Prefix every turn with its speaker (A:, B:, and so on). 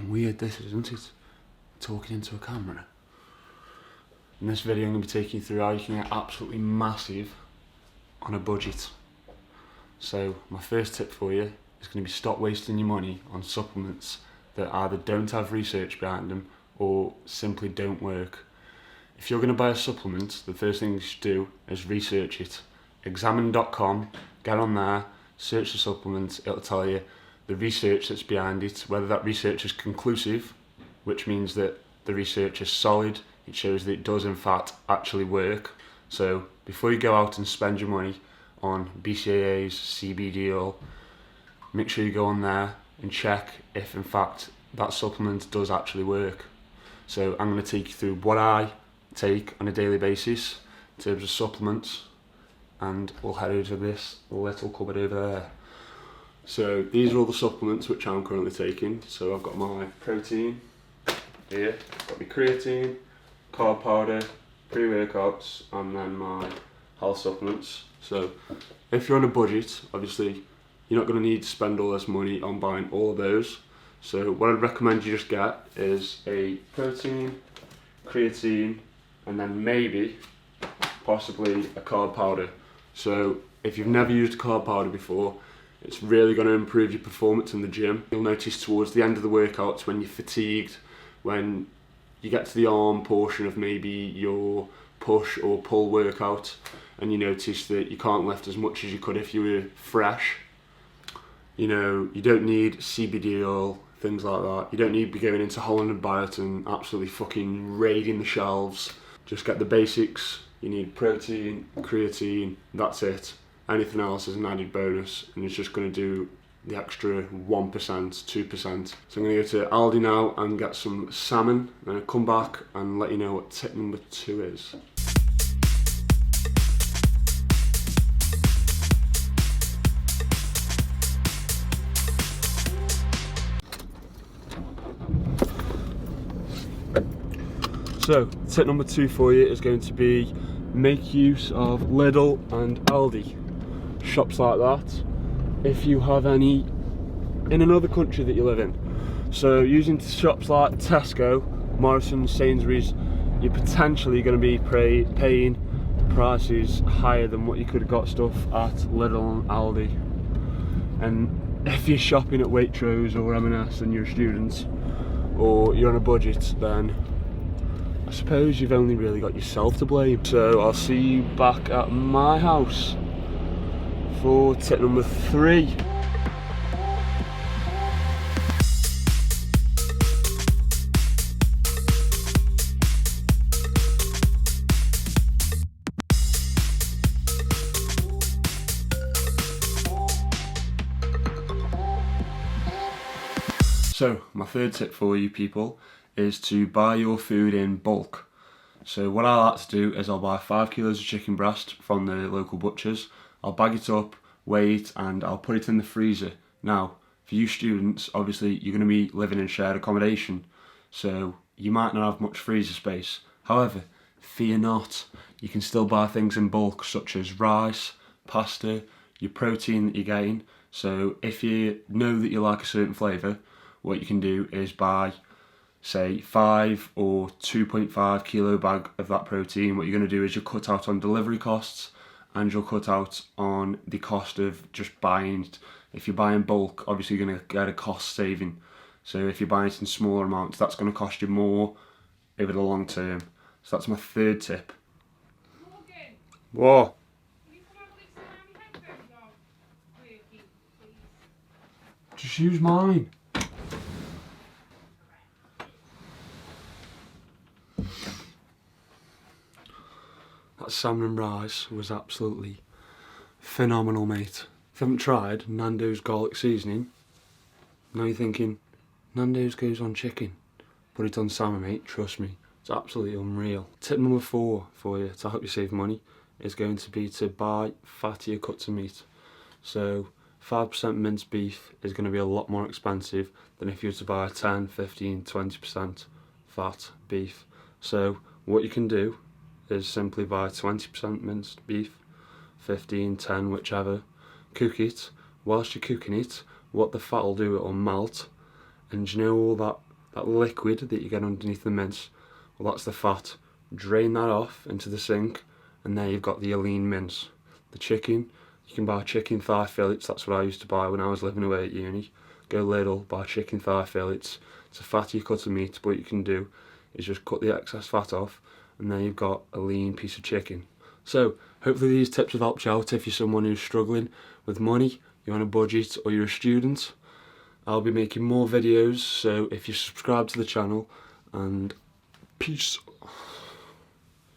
A: fucking weird this, isn't it? Talking into a camera. In this video I'm going to be taking you through how you can get absolutely massive on a budget. So my first tip for you is going to be stop wasting your money on supplements that either don't have research behind them or simply don't work. If you're going to buy a supplement, the first thing you should do is research it. Examine.com, get on there, search the supplement, it'll tell you the research that's behind it, whether that research is conclusive, which means that the research is solid, it shows that it does in fact actually work. So before you go out and spend your money on BCAAs, CBD oil, make sure you go on there and check if in fact that supplement does actually work. So I'm going to take you through what I take on a daily basis in terms of supplements, and we'll head over this little cupboard over there. So these are all the supplements which I'm currently taking. So I've got my protein here, I've got my creatine, carb powder, pre-workouts, and then my health supplements. So if you're on a budget, obviously you're not going to need to spend all this money on buying all of those. So what I'd recommend you just get is a protein, creatine, and then maybe, possibly a carb powder. So if you've never used a carb powder before, it's really going to improve your performance in the gym. You'll notice towards the end of the workouts when you're fatigued, when you get to the arm portion of maybe your push or pull workout, and you notice that you can't lift as much as you could if you were fresh. You know, you don't need CBD oil, things like that. You don't need to be going into Holland & Barrett and absolutely fucking raiding the shelves. Just get the basics. You need protein, creatine, that's it. Anything else is an added bonus, and it's just going to do the extra 1%, 2%. So I'm going to go to Aldi now and get some salmon, then I'll come back and let you know what tip number 2 is. So tip number 2 for you is going to be make use of Lidl and Aldi, shops like that, if you have any in another country that you live in. So using shops like Tesco, Morrisons, Sainsbury's, you're potentially going to be paying prices higher than what you could have got stuff at Lidl and Aldi. And if you're shopping at Waitrose or M&S and you're a student, or you're on a budget, then I suppose you've only really got yourself to blame. So I'll see you back at my house for tip number 3. So my third tip for you people is to buy your food in bulk. So what I like to do is I'll buy 5 kilos of chicken breast from the local butchers, I'll bag it up, weigh it, and I'll put it in the freezer. Now, for you students, obviously you're going to be living in shared accommodation, so you might not have much freezer space. However, fear not, you can still buy things in bulk such as rice, pasta, your protein that you're getting. So if you know that you like a certain flavour, what you can do is buy, say, 5 or 2.5 kilo bag of that protein. What you're going to do is you'll cut out on delivery costs, and you'll cut out on the cost of just buying it. If you're buying bulk, obviously you're going to get a cost saving. So if you're buying it in smaller amounts, that's going to cost you more over the long term. So that's my third tip.
B: Morgan,
A: Whoa!
B: can you come over with some headphones on? Working, please.
A: Just use mine. That salmon and rice was absolutely phenomenal, mate. If you haven't tried Nando's garlic seasoning, now you're thinking, Nando's goes on chicken. Put it on salmon, mate, trust me. It's absolutely unreal. Tip number 4 for you to help you save money is going to be to buy fattier cuts of meat. So 5% minced beef is going to be a lot more expensive than if you were to buy 10, 15, 20% fat beef. So what you can do is simply buy 20% minced beef, 15, 10, whichever, cook it. Whilst you're cooking it, what the fat will do, it'll melt, and you know all that that liquid that you get underneath the mince, well, that's the fat. Drain that off into the sink, and there you've got the lean mince. The chicken, you can buy chicken thigh fillets. That's what I used to buy when I was living away at uni. Go Lidl, buy chicken thigh fillets. It's a fatty cut of meat, but what you can do is just cut the excess fat off, and then you've got a lean piece of chicken. So hopefully these tips have helped you out if you're someone who's struggling with money, you're on a budget, or you're a student. I'll be making more videos, so if you subscribe to the channel, and peace.